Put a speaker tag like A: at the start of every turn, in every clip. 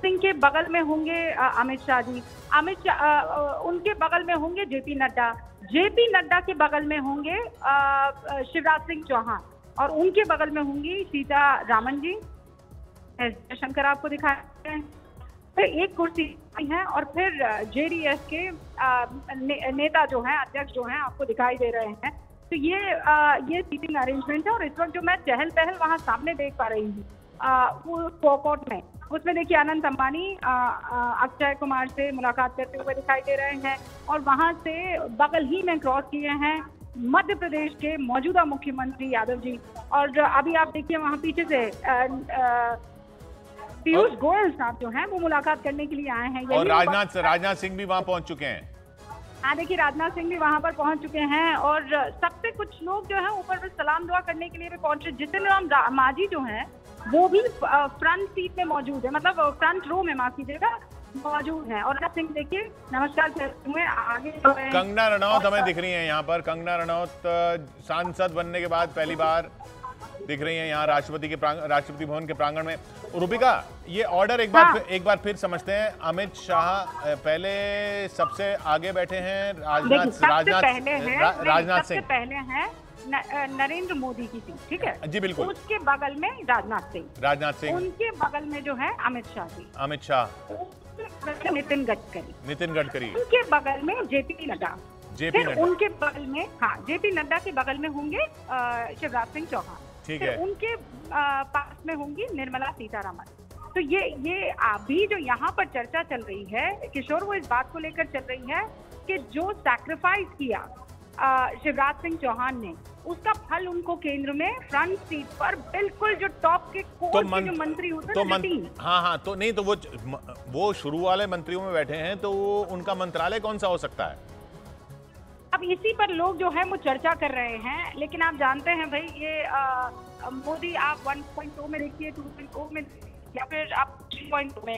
A: सिंह के बगल में होंगे अमित शाह जी, उनके बगल में होंगे जेपी नड्डा के बगल में होंगे शिवराज सिंह चौहान, और उनके बगल में होंगी सीतारामन जी। एस जयशंकर आपको दिखाए हैं, फिर एक कुर्सी है, और फिर जेडीएस के नेता जो हैं, अध्यक्ष जो हैं, आपको दिखाई दे रहे हैं। तो ये सीटिंग अरेंजमेंट है। और इस वक्त जो मैं चहल पहल वहाँ सामने देख पा रही हूँ वो फोकॉट में, उसमें देखिए अनंत अंबानी अक्षय कुमार से मुलाकात करते हुए दिखाई दे रहे हैं, और वहाँ से बगल ही में क्रॉस किए हैं मध्य प्रदेश के मौजूदा मुख्यमंत्री यादव जी। और अभी आप देखिए वहाँ पीछे से पीयूष गोयल साहब जो हैं वो मुलाकात करने के लिए आए हैं।
B: और राजनाथ सिंह भी वहाँ पहुँच चुके हैं।
A: हाँ, देखिए राजनाथ सिंह भी वहाँ पर पहुँच चुके हैं, और सबसे कुछ लोग जो है ऊपर पर सलाम दुआ करने के लिए भी पहुँचे। जितिन राम मांझी जो हैं वो भी फ्रंट सीट में मौजूद है, मतलब फ्रंट रो में, माफ कीजिएगा, मौजूद है। और सिंह देखिए नमस्कार करते हुए आगे।
B: कंगना रनौत हमें दिख रही हैं यहाँ पर। कंगना रनौत सांसद बनने के बाद पहली बार दिख रही हैं यहाँ राष्ट्रपति भवन के प्रांगण में। रूबिका, ये ऑर्डर एक बार फिर समझते हैं। अमित शाह पहले सबसे आगे बैठे हैं, राजनाथ सिंह
A: पहले हैं, नरेंद्र मोदी की सीट, ठीक है
B: जी, बिल्कुल।
A: उसके बगल में राजनाथ सिंह, उनके बगल में जो है अमित शाह, नितिन गडकरी, उनके बगल में जेपी नड्डा, उनके बगल में जेपी नड्डा के बगल में होंगे शिवराज सिंह चौहान,
B: ठीक है,
A: उनके पास में होंगी निर्मला सीतारामन। तो ये अभी जो यहाँ पर चर्चा चल रही है किशोर, वो इस बात को लेकर चल रही है कि जो सैक्रिफाइस किया शिवराज सिंह चौहान ने, उसका फल उनको केंद्र में फ्रंट सीट पर बिल्कुल जो टॉप के कोर के जो मंत्री होते हैं,
B: हाँ, तो नहीं, तो वो शुरू वाले मंत्रियों में बैठे हैं, तो उनका मंत्रालय कौन सा हो सकता है?
A: अब इसी पर लोग जो है वो चर्चा कर रहे हैं। लेकिन आप जानते हैं भाई, ये मोदी आप 1.2 में देखिए, 2.0 में, या फिर आप 3.2 में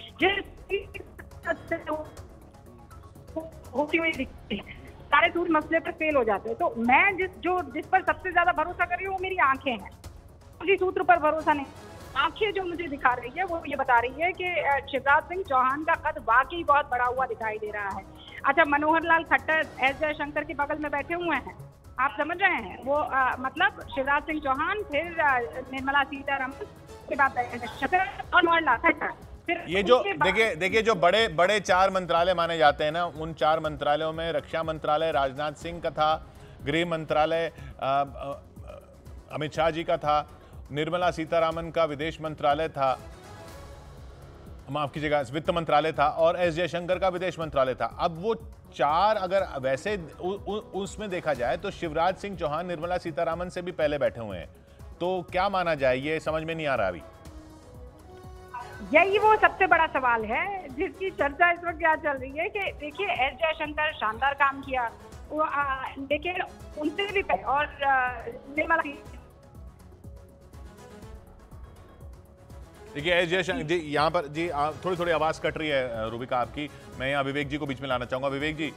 A: होती हुई दिखती है, सारे सूद मसले पर फेल हो जाते हैं। तो मैं जिस पर सबसे ज्यादा भरोसा कर रही हूँ वो मेरी आंखें हैं, मुझे सूत्र पर भरोसा नहीं। आंखें जो मुझे दिखा रही है वो ये बता रही है कि शिवराज सिंह चौहान का कद वाकई बहुत बड़ा हुआ दिखाई दे रहा है। अच्छा, मनोहर लाल खट्टर एस जयशंकर के बगल में बैठे हुए हैं, आप समझ रहे हैं, वो मतलब शिवराज सिंह चौहान, फिर निर्मला सीतारमण के बाद और मनोहर लाल खट्टर।
B: ये जो देखिए जो बड़े 4 मंत्रालय माने जाते हैं ना, उन 4 मंत्रालयों में रक्षा मंत्रालय राजनाथ सिंह का था, गृह मंत्रालय अमित शाह जी का था, निर्मला सीतारामन का विदेश मंत्रालय था, माफ कीजिएगा वित्त मंत्रालय था, और एस जयशंकर का विदेश मंत्रालय था। अब वो 4 अगर वैसे उसमें देखा जाए तो शिवराज सिंह चौहान निर्मला सीतारामन से भी पहले बैठे हुए हैं, तो क्या माना जाए, ये समझ में नहीं आ रहा अभी।
A: यही वो सबसे बड़ा सवाल है जिसकी चर्चा इस वक्त क्या चल रही है कि देखिए एस जयशंकर शानदार काम किया, लेकिन उनसे भी पहले, और निर्मला,
B: देखिए एस जयशंकर जी यहाँ पर जी थोड़ी आवाज कट रही है रूबिका आपकी, मैं यहाँ विवेक जी को बीच में लाना चाहूंगा। विवेक जी,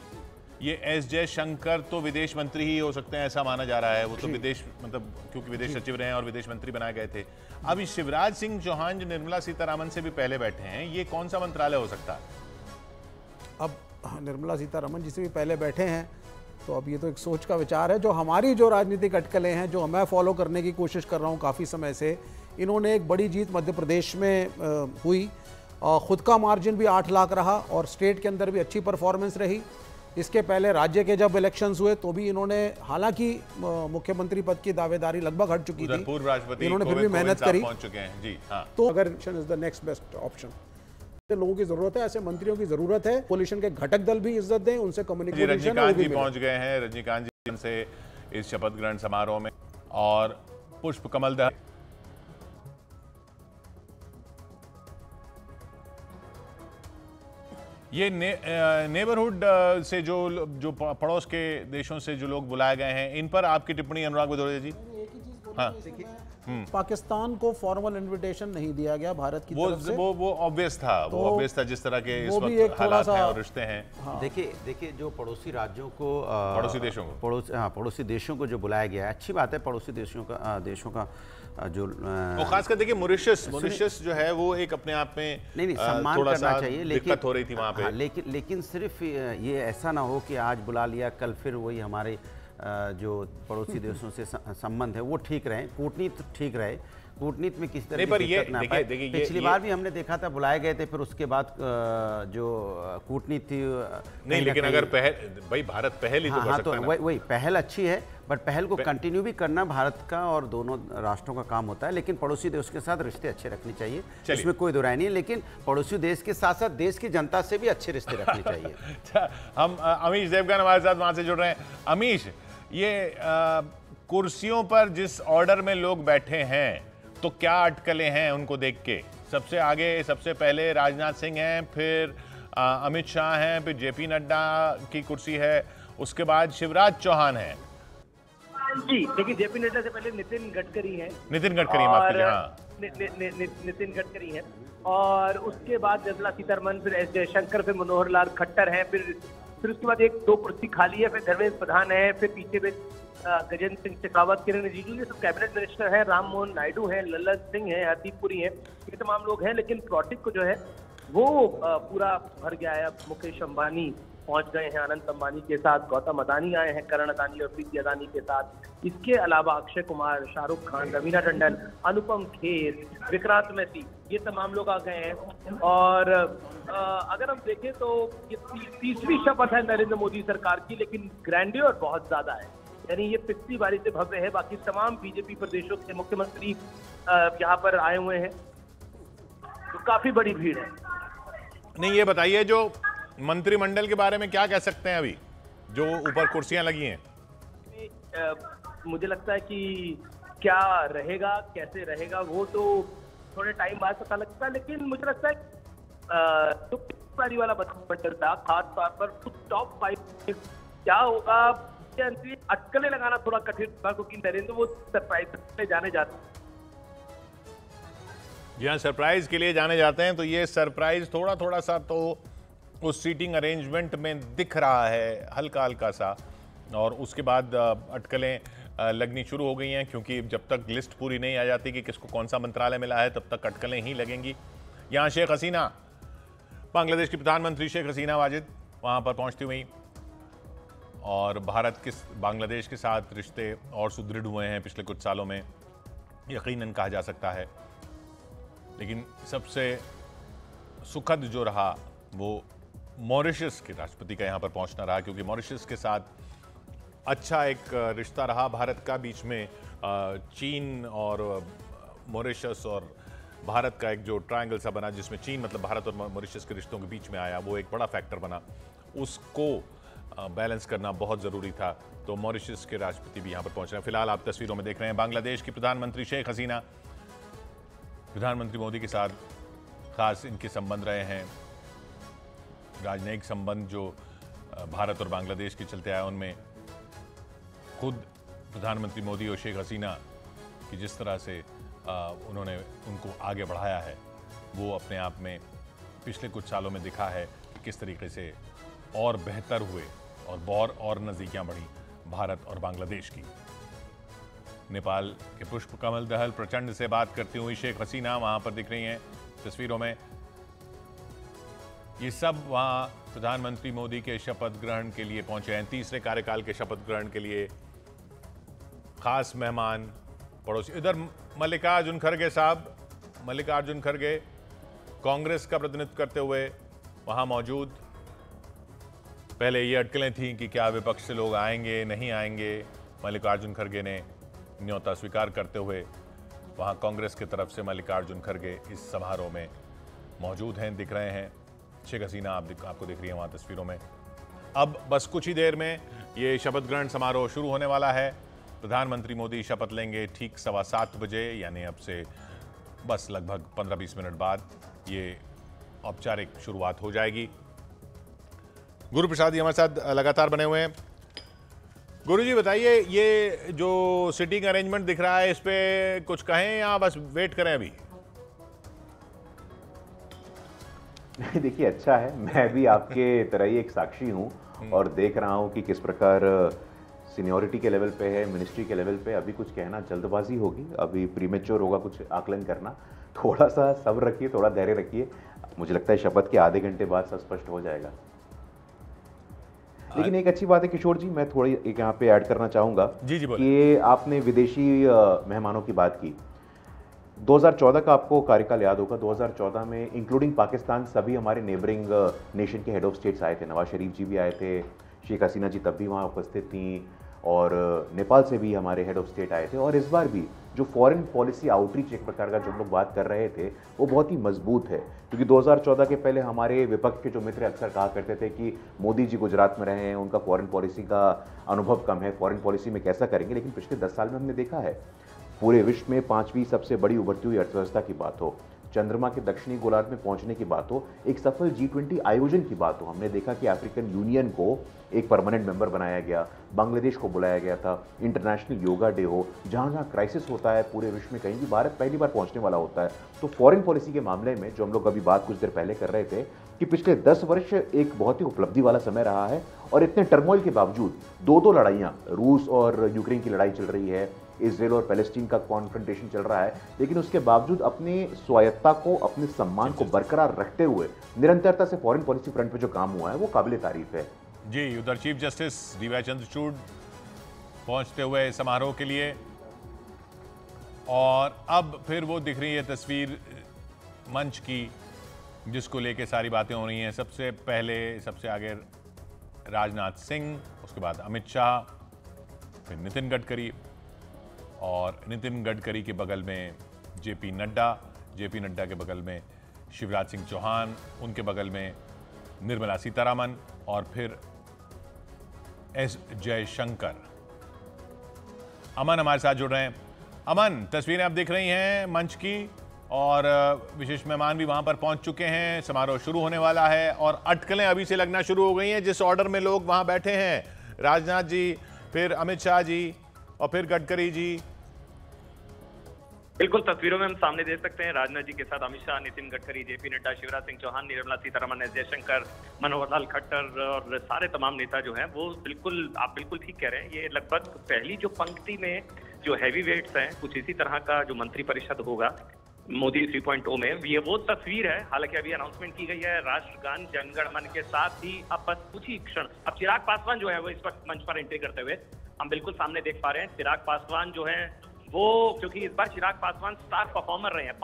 B: ये एस जयशंकर तो विदेश मंत्री ही हो सकते हैं ऐसा माना जा रहा है, वो तो विदेश मतलब क्योंकि विदेश सचिव रहे हैं और विदेश मंत्री बनाए गए थे। अब शिवराज सिंह चौहान जो निर्मला सीतारामन से भी पहले बैठे हैं, ये कौन सा मंत्रालय हो सकता है?
C: अब निर्मला सीतारामन जी से भी पहले बैठे हैं, तो अब ये तो एक सोच का विचार है। जो हमारी जो राजनीतिक अटकलें हैं, जो मैं फॉलो करने की कोशिश कर रहा हूँ काफ़ी समय से, इन्होंने एक बड़ी जीत मध्य प्रदेश में हुई, खुद का मार्जिन भी 8 लाख रहा, और स्टेट के अंदर भी अच्छी परफॉर्मेंस रही। इसके पहले राज्य के जब इलेक्शंस हुए तो भी इन्होंने, हालांकि मुख्यमंत्री पद की दावेदारी लगभग हट चुकी थी,
B: पूर्व राष्ट्रपति
C: इन्होंने फिर भी मेहनत करी,
B: पहुंच चुके हैं जी। हाँ,
C: तो अगर is the next best option, लोगों की जरूरत है, ऐसे मंत्रियों की जरूरत है। कोलिशन के घटक दल भी इज्जत दें, उनसे कम्युनिकेशन।
B: रजनीकांत जी पहुंच गए हैं, रजनीकांत जी से इस शपथ ग्रहण समारोह में, और पुष्प कमल दहल, ये नेबरहुड से जो पड़ोस के देशों से जो लोग बुलाए गए हैं, इन पर आपकी टिप्पणी अनुराग भदौरिया जी? हाँ,
C: पाकिस्तान को फॉर्मल इन्विटेशन नहीं दिया गया भारत की तरफ से,
B: वो ऑब्वियस था, वो ऑब्वियस था जिस तरह के इस वक्त हालात हैं और रिश्ते हैं।
D: हाँ। देखिए जो पड़ोसी राज्यों को,
B: पड़ोसी देशों को,
D: पड़ोसी देशों को जो बुलाया गया है, अच्छी बात है। पड़ोसी देशों का जो
B: और खासकर देखिए मॉरिशस जो है वो एक अपने आप में
D: नहीं सम्मान
B: थोड़ा
D: करना
B: सा
D: चाहिए, लेकिन
B: दिक्कत हो रही थी वहाँ पे।
D: हाँ, लेकिन सिर्फ ये ऐसा ना हो कि आज बुला लिया कल फिर वही हमारे जो पड़ोसी देशों से संबंध है वो ठीक रहे, कूटनीति ठीक रहे, कूटनीति में किसी तरह की दिक्कत ना पाए। पिछली बार भी हमने देखा था बुलाए गए थे, फिर उसके बाद जो कूटनीति
B: नहीं, लेकिन अगर भाई भारत पहल ही तो कर सकता है ना।
D: वही पहल अच्छी है, बट पहल को कंटिन्यू भी करना भारत का और दोनों राष्ट्रों का काम होता है, लेकिन पड़ोसी देश के साथ रिश्ते अच्छे रखने चाहिए, इसमें कोई दुराई नहीं है, लेकिन पड़ोसी देश के साथ साथ देश की जनता से भी अच्छे रिश्ते रखने चाहिए।
B: हम अमीश देवगन हमारे साथ वहां से जुड़ रहे हैं। अमीश, ये कुर्सियों पर जिस ऑर्डर में लोग बैठे हैं तो क्या अटकलें हैं उनको देख के? सबसे आगे सबसे पहले राजनाथ सिंह हैं, फिर अमित शाह हैं, फिर जेपी नड्डा की कुर्सी है, उसके बाद शिवराज चौहान हैं।
E: जी देखिए, जेपी नड्डा से पहले नितिन गडकरी हैं।
B: माफ कीजिए, हाँ
E: नितिन गडकरी हैं, और उसके बाद निर्मला सीतारमण, फिर एस जयशंकर, फिर मनोहर लाल खट्टर हैं, फिर उसके बाद एक दो कुर्सी खाली है, फिर धर्मेंद्र प्रधान है, फिर पीछे में गजेंद्र सिंह शेखावत, किरण रिजिजू, ये सब कैबिनेट मिनिस्टर हैं, राम मोहन नायडू हैं, ललन सिंह हैं, हरदीप पुरी हैं, ये तमाम लोग हैं। लेकिन प्लॉटिक को जो है वो पूरा भर गया है। अब मुकेश अंबानी पहुंच गए हैं अनंत अंबानी के साथ, गौतम अदानी आए हैं करण अदानी और प्रीति अदानी के साथ। इसके अलावा अक्षय कुमार, शाहरुख खान, रवीना टंडन, अनुपम खेर, विक्रांत मैसी, ये तमाम लोग आ गए हैं। और अगर हम देखें तो ये तीसरी शपथ है नरेंद्र मोदी सरकार की, लेकिन ग्रैंडियर बहुत ज्यादा है, यानी ये पिछली बारी से भव्य है। बाकी तमाम बीजेपी प्रदेशों के मुख्यमंत्री यहाँ पर आए हुए हैं, तो काफी बड़ी भीड़ है।
B: नहीं, ये बताइए जो मंत्रिमंडल के बारे में क्या कह सकते हैं अभी जो ऊपर कुर्सियां लगी हैं?
E: मुझे लगता है कि क्या रहेगा, कैसे रहेगा, वो तो थोड़े टाइम बाद पता लगता है। लेकिन मुझे लगता है जो पिछली वाला मंत्रिमंडल था, खास तौर पर टॉप 5 क्या होगा, अटकलें लगाना थोड़ा कठिन था, क्योंकि नरेंद्र वो सरप्राइज में जाने जाते हैं।
B: जी हाँ, सरप्राइज के लिए जाने जाते हैं, तो ये सरप्राइज थोड़ा थोड़ा सा तो उस सीटिंग अरेंजमेंट में दिख रहा है, हल्का हल्का सा। और उसके बाद अटकलें लगनी शुरू हो गई हैं, क्योंकि जब तक लिस्ट पूरी नहीं आ जाती कि किसको कौन सा मंत्रालय मिला है, तब तक अटकलें ही लगेंगी। यहाँ शेख हसीना, बांग्लादेश की प्रधानमंत्री शेख हसीना वाजिद वहाँ पर पहुँचती हुई, और भारत के बांग्लादेश के साथ रिश्ते और सुदृढ़ हुए हैं पिछले कुछ सालों में, यकीनन कहा जा सकता है। लेकिन सबसे सुखद जो रहा वो मॉरिशस के राष्ट्रपति का यहाँ पर पहुँचना रहा, क्योंकि मॉरिशस के साथ अच्छा एक रिश्ता रहा भारत का। बीच में चीन और मॉरिशस और भारत का एक जो ट्रायंगल सा बना, जिसमें चीन मतलब भारत और मॉरिशस के रिश्तों के बीच में आया, वो एक बड़ा फैक्टर बना। उसको बैलेंस करना बहुत ज़रूरी था, तो मॉरिशस के राष्ट्रपति भी यहाँ पर पहुँच रहे हैं। फिलहाल आप तस्वीरों में देख रहे हैं बांग्लादेश की प्रधानमंत्री शेख हसीना, प्रधानमंत्री मोदी के साथ खास इनके संबंध रहे हैं। राजनयिक संबंध जो भारत और बांग्लादेश के चलते आए, उनमें खुद प्रधानमंत्री मोदी और शेख हसीना की जिस तरह से उन्होंने उनको आगे बढ़ाया है, वो अपने आप में पिछले कुछ सालों में दिखा है कि किस तरीके से और बेहतर हुए और नज़दीकियाँ बढ़ी भारत और बांग्लादेश की। नेपाल के पुष्प कमल दहल प्रचंड से बात करती हुई शेख हसीना वहाँ पर दिख रही हैं तस्वीरों में। ये सब वहाँ प्रधानमंत्री मोदी के शपथ ग्रहण के लिए पहुँचे हैं, तीसरे कार्यकाल के शपथ ग्रहण के लिए। खास मेहमान पड़ोसी, इधर मल्लिकार्जुन खड़गे साहब, मल्लिकार्जुन खड़गे कांग्रेस का प्रतिनिधित्व करते हुए वहाँ मौजूद। पहले ये अटकलें थीं कि क्या विपक्ष से लोग आएंगे नहीं आएंगे, मल्लिकार्जुन खड़गे ने न्योता स्वीकार करते हुए वहाँ कांग्रेस की तरफ से मल्लिकार्जुन खड़गे इस समारोह में मौजूद हैं, दिख रहे हैं। शेख हसीना आपको दिख रही है वहाँ तस्वीरों में। अब बस कुछ ही देर में ये शपथ ग्रहण समारोह शुरू होने वाला है। प्रधानमंत्री मोदी शपथ लेंगे ठीक 7:15 बजे, यानी अब से बस लगभग 15-20 मिनट बाद ये औपचारिक शुरुआत हो जाएगी। गुरु प्रसाद जी हमारे साथ लगातार बने हुए हैं। गुरु जी बताइए, ये जो सिटिंग अरेंजमेंट दिख रहा है, इस पे कुछ कहें या बस वेट करें अभी?
F: देखिए, अच्छा है, मैं भी आपके तरह ही एक साक्षी हूं और देख रहा हूं कि किस प्रकार सीनियरिटी के लेवल पे है, मिनिस्ट्री के लेवल पे, अभी कुछ कहना जल्दबाजी होगी, अभी प्रीमेच्योर होगा कुछ आकलन करना। थोड़ा सा सब्र रखिए, थोड़ा धैर्य रखिए, मुझे लगता है शपथ के आधे घंटे बाद सब स्पष्ट हो जाएगा। लेकिन एक अच्छी बात है किशोर जी, मैं थोड़ी एक यहाँ पे ऐड करना चाहूँगा कि आपने विदेशी मेहमानों की बात की। 2014 का आपको कार्यकाल याद होगा, 2014 में इंक्लूडिंग पाकिस्तान सभी हमारे नेबरिंग नेशन के हेड ऑफ स्टेट्स आए थे। नवाज शरीफ जी भी आए थे, शेख हसीना जी तब भी वहाँ उपस्थित थीं, और नेपाल से भी हमारे हेड ऑफ स्टेट आए थे। और इस बार भी जो फॉरेन पॉलिसी आउटरीच एक प्रकार का जो हम लोग बात कर रहे थे वो बहुत ही मजबूत है, क्योंकि 2014 के पहले हमारे विपक्ष के जो मित्र अक्सर कहा करते थे कि मोदी जी गुजरात में रहे हैं, उनका फॉरेन पॉलिसी का अनुभव कम है, फॉरेन पॉलिसी में कैसा करेंगे। लेकिन पिछले 10 साल में हमने देखा है पूरे विश्व में 5वीं सबसे बड़ी उभरती हुई अर्थव्यवस्था की बात हो, चंद्रमा के दक्षिणी गोलार्ध में पहुंचने की बात हो, एक सफल G20 आयोजन की बात हो, हमने देखा कि अफ्रीकन यूनियन को एक परमानेंट मेंबर बनाया गया, बांग्लादेश को बुलाया गया था, इंटरनेशनल योगा डे हो, जहां जहां क्राइसिस होता है पूरे विश्व में कहीं भी भारत पहली बार पहुंचने वाला होता है। तो फॉरेन पॉलिसी के मामले में जो हम लोग अभी बात कुछ देर पहले कर रहे थे कि पिछले 10 वर्ष एक बहुत ही उपलब्धि वाला समय रहा है, और इतने टर्मोइल के बावजूद दो लड़ाइयाँ, रूस और यूक्रेन की लड़ाई चल रही है, इजराइल और पैलेस्टीन का कॉन्फ्रंटेशन चल रहा है, लेकिन उसके बावजूद अपनी स्वायत्ता को, अपने सम्मान को बरकरार रखते हुए निरंतरता से फॉरेन पॉलिसी फ्रंट पे जो काम हुआ है वो काबिल तारीफ है।
B: जी, उधर चीफ जस्टिस डीवाई चंद्रचूड़ पहुंचते हुए समारोह के लिए, और अब फिर वो दिख रही है तस्वीर मंच की जिसको लेके सारी बातें हो रही हैं। सबसे पहले सबसे आगे राजनाथ सिंह, उसके बाद अमित शाह, फिर नितिन गडकरी, और नितिन गडकरी के बगल में जेपी नड्डा, जेपी नड्डा के बगल में शिवराज सिंह चौहान, उनके बगल में निर्मला सीतारमण, और फिर एस जयशंकर। अमन हमारे साथ जुड़ रहे हैं। अमन, तस्वीरें आप देख रही हैं मंच की, और विशेष मेहमान भी वहां पर पहुंच चुके हैं, समारोह शुरू होने वाला है, और अटकलें अभी से लगना शुरू हो गई हैं जिस ऑर्डर में लोग वहां बैठे हैं, राजनाथ जी, फिर अमित शाह जी, और फिर गडकरी जी।
G: बिल्कुल, तस्वीरों में हम सामने देख सकते हैं राजनाथ जी के साथ अमित शाह, नितिन गडकरी, जेपी नड्डा, शिवराज सिंह चौहान, निर्मला सीतारमण, एस जयशंकर, मनोहर लाल खट्टर और सारे तमाम नेता जो हैं वो बिल्कुल, आप बिल्कुल ठीक कह रहे हैं। ये लगभग पहली जो पंक्ति में जो हैवी वेट्स हैं, कुछ इसी तरह का जो मंत्रिपरिषद होगा मोदी 3.0 में, ये वो तस्वीर है। हालांकि अभी अनाउंसमेंट की गई है राष्ट्रगान जनगण मन के साथ ही, अब बस कुछ ही क्षण, अब चिराग पासवान जो है वो इस वक्त मंच पर एंट्री करते हुए हम बिल्कुल सामने देख पा रहे हैं। चिराग पासवान जो है वो, क्योंकि इस बार चिराग पासवान स्टार परफॉर्मर रहे हैं,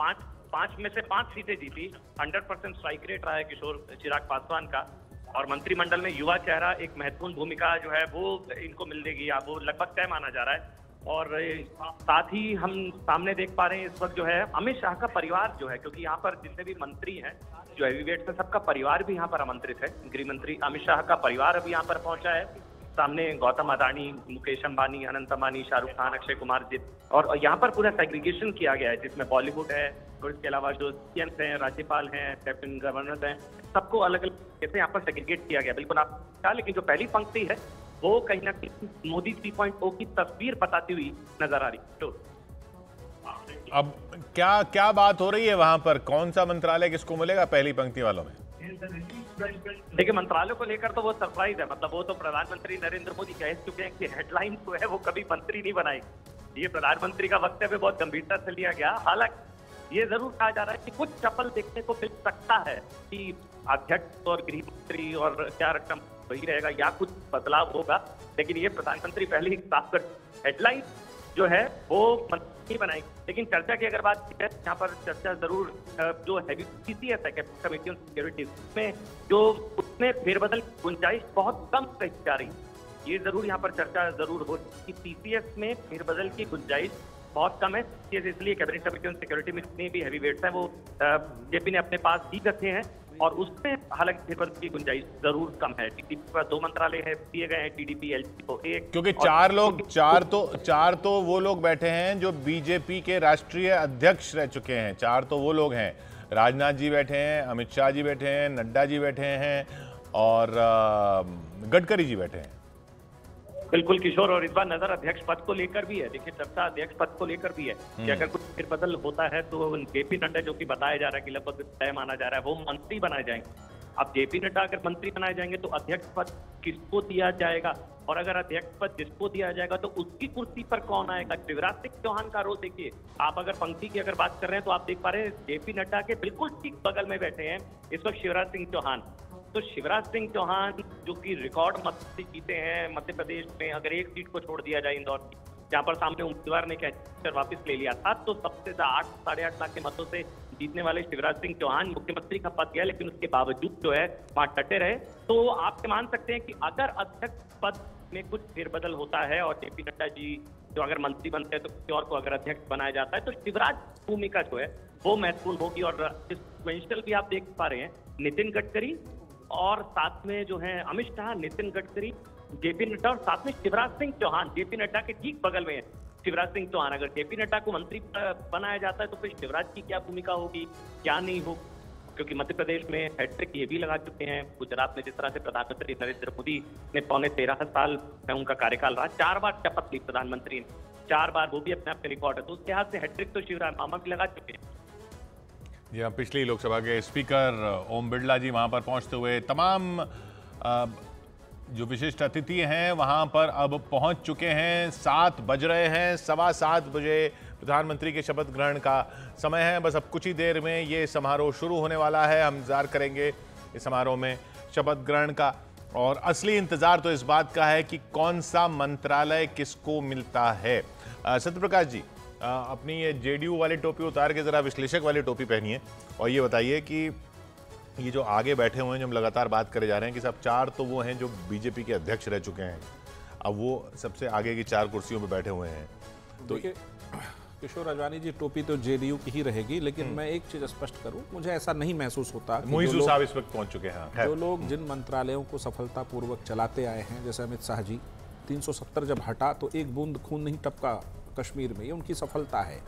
G: पांच में से 5 सीटें जीती, 100% स्ट्राइक रेट रहा है किशोर चिराग पासवान का, और मंत्रिमंडल में युवा चेहरा एक महत्वपूर्ण भूमिका जो है वो इनको मिल देगी, अब वो लगभग तय माना जा रहा है। और साथ ही हम सामने देख पा रहे हैं इस वक्त जो है अमित शाह का परिवार जो है, क्योंकि यहाँ पर जितने भी मंत्री हैं जो हेवीवेट्स हैं, सबका परिवार भी यहाँ पर आमंत्रित है। गृह मंत्री अमित शाह का परिवार अभी यहाँ पर पहुंचा है। सामने गौतम अदानी, मुकेश अंबानी, अनंत अंबानी, शाहरुख खान, अक्षय कुमार जी, और यहाँ पर पूरा सेग्रीगेशन किया गया है जिसमें बॉलीवुड है, और इसके अलावा जो सीएम्स हैं, राज्यपाल हैं, लेफ्टिनेंट गवर्नर हैं, सबको अलग अलग कैसे यहाँ पर सेग्रीगेट किया गया। बिल्कुल आप कहा, लेकिन जो पहली पंक्ति है वो कहीं ना कहीं मोदी 3.0 की तस्वीर बताती हुई नजर आ रही। तो
B: अब क्या बात हो रही है वहां पर, कौन सा मंत्रालय किसको मिलेगा पहली पंक्ति वालों में?
G: देखिए, मंत्रालय को लेकर तो वो सरप्राइज है, मतलब वो तो प्रधानमंत्री नरेंद्र मोदी कह चुके हैं कि हेडलाइन जो है वो कभी मंत्री नहीं बनाएगी। ये प्रधानमंत्री का वक्तव्य बहुत गंभीरता से लिया गया। हालांकि ये जरूर कहा जा रहा है कि कुछ चपल देखने को मिल सकता है कि अध्यक्ष और गृह मंत्री और क्या रकम वही रहेगा या कुछ बदलाव होगा, लेकिन ये प्रधानमंत्री पहले ही साफ कर, हेडलाइन जो है वो मंत्री बनाएगी। लेकिन चर्चा की अगर बात की जाए, यहाँ पर चर्चा जरूर जो हैवी CCS है, कैबिनेट कमेटी ऑन सिक्योरिटी, में जो उसमें फेरबदल की गुंजाइश बहुत कम कही जा रही है। ये जरूर यहाँ पर चर्चा जरूर हो कि CCS में फेरबदल की गुंजाइश बहुत कम है। इसलिए कैबिनेट कमेटी ऑन सिक्योरिटी में जितने भी हैवी वेट्स हैं वो जेपी ने अपने पास ही रखे हैं, और उसमें हालांकि फेरबदल की गुंजाइश जरूर कम है। टीडीपी पर 2 मंत्रालय है दिए गए हैं, टीडीपी एलजी को 1,
B: क्योंकि चार तो वो लोग बैठे हैं जो बीजेपी के राष्ट्रीय अध्यक्ष रह चुके हैं। 4 तो वो लोग हैं, राजनाथ जी बैठे हैं, अमित शाह जी बैठे हैं, नड्डा जी बैठे हैं, और गडकरी जी बैठे हैं।
G: बिल्कुल किशोर, और इस बार नजर अध्यक्ष पद को लेकर भी है। देखिए, चर्चा अध्यक्ष पद को लेकर भी है कि अगर कुछ फेरबदल होता है तो जेपी नड्डा, जो कि बताया जा रहा है कि लगभग तय माना जा रहा है, वो मंत्री बनाए जाएंगे। अब जेपी नड्डा अगर मंत्री बनाए जाएंगे तो अध्यक्ष पद किसको दिया जाएगा, और अगर अध्यक्ष पद जिसको दिया जाएगा तो उसकी कुर्सी पर कौन आएगा। शिवराज सिंह चौहान का रोल देखिए, आप अगर पंक्ति की अगर बात कर रहे हैं तो आप देख पा रहे हैं जेपी नड्डा के बिल्कुल ठीक बगल में बैठे हैं इस वक्त शिवराज सिंह चौहान। तो शिवराज सिंह चौहान जो कि रिकॉर्ड मत से जीते हैं मध्य प्रदेश में, अगर एक सीट को छोड़ दिया जाए इंदौर की, जहाँ पर सामने उम्मीदवार ने कैंसिल वापस ले लिया था, तो सबसे ज्यादा 8-8.5 लाख के मतों से जीतने वाले शिवराज सिंह चौहान मुख्यमंत्री का पद गया, लेकिन उसके बावजूद जो है वहां डटे रहे। तो आप मान सकते हैं कि अगर अध्यक्ष पद में कुछ फेरबदल होता है और जेपी नड्डा जी जो अगर मंत्री बनते हैं तो किसी और को अगर अध्यक्ष बनाया जाता है, तो शिवराज भूमिका जो है वो महत्वपूर्ण होगी। और सिक्वेंशियल भी आप देख पा रहे हैं, नितिन गडकरी और साथ में जो है अमित शाह, नितिन गडकरी, जेपी नड्डा और साथ में शिवराज सिंह चौहान। जेपी नड्डा के ठीक बगल में है शिवराज सिंह चौहान। अगर जेपी नड्डा को मंत्री बनाया जाता है तो फिर शिवराज की क्या भूमिका होगी, क्या नहीं होगी, क्योंकि मध्य प्रदेश में हैट्रिक ये भी लगा चुके हैं। गुजरात में जिस तरह से प्रधानमंत्री नरेंद्र मोदी ने 13.5 साल में उनका कार्यकाल रहा, 4 बार शपथ ली प्रधानमंत्री ने, 4 बार, वो भी अपने अपने रिकॉर्ड है। तो उसके हाथ से हैट्रिक तो शिवराज मामा भी लगा चुके हैं।
B: जी हाँ, पिछली लोकसभा के स्पीकर ओम बिरला जी वहाँ पर पहुँचते हुए तमाम जो विशिष्ट अतिथि हैं वहाँ पर अब पहुँच चुके हैं। 7 बज रहे हैं, 7:15 बजे प्रधानमंत्री के शपथ ग्रहण का समय है। बस अब कुछ ही देर में ये समारोह शुरू होने वाला है। हम इंतजार करेंगे इस समारोह में शपथ ग्रहण का, और असली इंतजार तो इस बात का है कि कौन सा मंत्रालय किसको मिलता है। सत्यप्रकाश जी, अपनी ये जेडीयू वाली टोपी उतार के जरा विश्लेषक वाली टोपी पहनिए और ये बताइए कि ये जो आगे बैठे हुए हैं, जो हम लगातार बात करे जा रहे हैं कि सब 4 तो वो हैं जो बीजेपी के अध्यक्ष रह चुके हैं, अब वो सबसे आगे की 4 कुर्सियों पे बैठे हुए हैं। तो
C: किशोर आडवाणी जी, टोपी तो जेडीयू की ही रहेगी, लेकिन मैं एक चीज स्पष्ट करूं, मुझे ऐसा नहीं महसूस होता कि
B: मोइजू साहब इस वक्त पहुंच चुके हैं।
C: जो लोग जिन मंत्रालयों को सफलतापूर्वक चलाते आए हैं, जैसे अमित शाह जी, 370 जब हटा तो एक बूंद खून नहीं टपका कश्मीर में, ये उनकी सफलता है।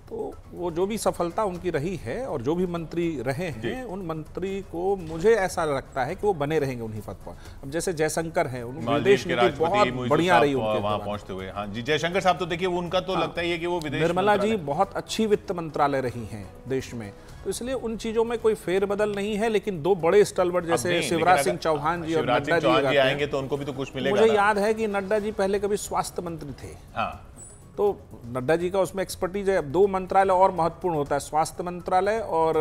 C: तो वो जो भी सफलता उनकी रही है और जो भी मंत्री रहे हैं, उन मंत्री को मुझे ऐसा लगता है कि वो बने रहेंगे उन्हीं पद पर। अब जैसे जयशंकर हैं, विदेश नीति बहुत बढ़िया रही उनके
B: वहां पहुंचते हुए। हाँ जी, जयशंकर साहब तो देखिए उनका तो लगता ही है कि वो विदेश।
C: निर्मला जी बहुत अच्छी वित्त मंत्रालय रही हैं देश में, तो इसलिए उन चीजों में कोई फेरबदल नहीं है। लेकिन 2 बड़े स्टलवर्ड जैसे शिवराज सिंह चौहान जी और नड्डा जी
B: आएंगे तो उनको भी तो कुछ मिलेगा।
C: मुझे याद है कि नड्डा जी पहले कभी स्वास्थ्य मंत्री थे, तो नड्डा जी का उसमें एक्सपर्टीज है। 2 मंत्रालय और महत्वपूर्ण होता है, स्वास्थ्य मंत्रालय और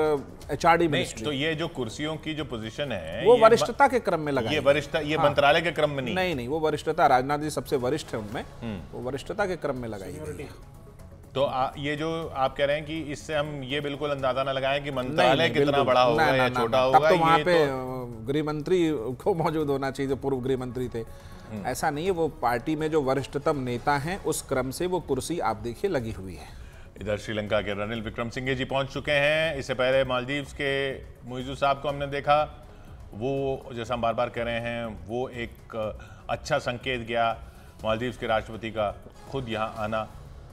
C: एचआरडी मिनिस्ट्री।
B: तो ये जो कुर्सियों की जो पोजीशन है
C: वो वरिष्ठता के क्रम में लगा,
B: ये मंत्रालय के क्रम में
C: नहीं, वो वरिष्ठता, राजनाथ जी सबसे वरिष्ठ है उनमें, वो वरिष्ठता के क्रम में लगाई गई।
B: तो ये जो आप कह रहे हैं कि इससे हम ये बिल्कुल अंदाजा ना लगाएं कि मंत्रालय कितना बड़ा होगा या छोटा होगा।
C: तब तो वहाँ पे गृह मंत्री को मौजूद होना चाहिए, जो पूर्व गृह मंत्री थे। ऐसा नहीं है, वो पार्टी में जो वरिष्ठतम नेता हैं उस क्रम से वो कुर्सी आप देखिए लगी हुई है।
B: इधर श्रीलंका के रनिल विक्रमसिंघे जी पहुंच चुके हैं। इससे पहले मालदीव्स के मोइजू साहब को हमने देखा, वो जैसा हम बार बार कह रहे हैं वो एक अच्छा संकेत गया मालदीव्स के राष्ट्रपति का खुद यहाँ आना,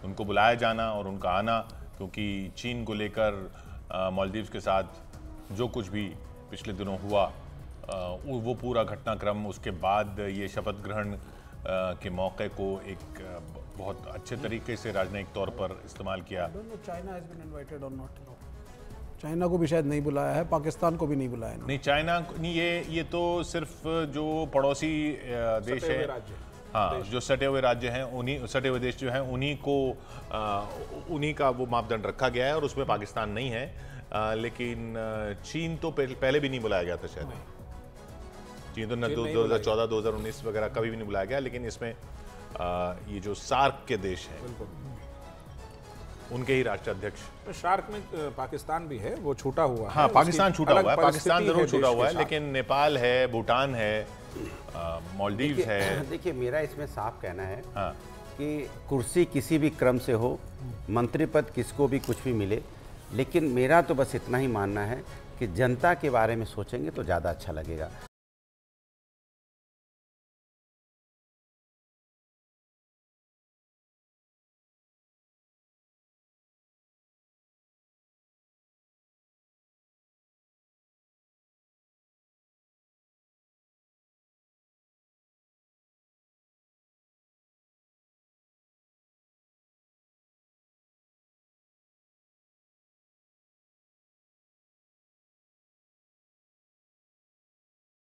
B: उनको बुलाया जाना और उनका आना, क्योंकि चीन को लेकर मालदीव्स के साथ जो कुछ भी पिछले दिनों हुआ वो पूरा घटनाक्रम, उसके बाद ये शपथ ग्रहण के मौके को एक बहुत अच्छे तरीके से राजनयिक तौर पर इस्तेमाल किया।
C: चाइना को भी शायद नहीं बुलाया है, पाकिस्तान को भी नहीं बुलाया
B: नहीं, चाइना नहीं, ये तो सिर्फ जो पड़ोसी देश है, हाँ, जो सटे हुए राज्य हैं, उन्हीं सटे हुए देश जो हैं उन्हीं को उन्हीं का वो मापदंड रखा गया है और उसमें पाकिस्तान नहीं है। लेकिन चीन तो पहले भी नहीं बुलाया गया था शायद, चीन तो 2014, 2019 वगैरह कभी भी नहीं बुलाया गया। लेकिन इसमें ये जो सार्क के देश हैं उनके ही राष्ट्राध्यक्ष,
C: तो सार्क में पाकिस्तान भी है, वो छूटा हुआ है।
B: हाँ, पाकिस्तान छूटा हुआ है, पाकिस्तान जरूर छूटा हुआ है, लेकिन नेपाल है, भूटान है, मालदीव्स है।
D: देखिए, मेरा इसमें साफ कहना है कि कुर्सी किसी भी क्रम से हो, मंत्री पद किसको भी कुछ भी मिले, लेकिन मेरा तो बस इतना ही मानना है कि जनता के बारे में सोचेंगे तो ज़्यादा अच्छा लगेगा।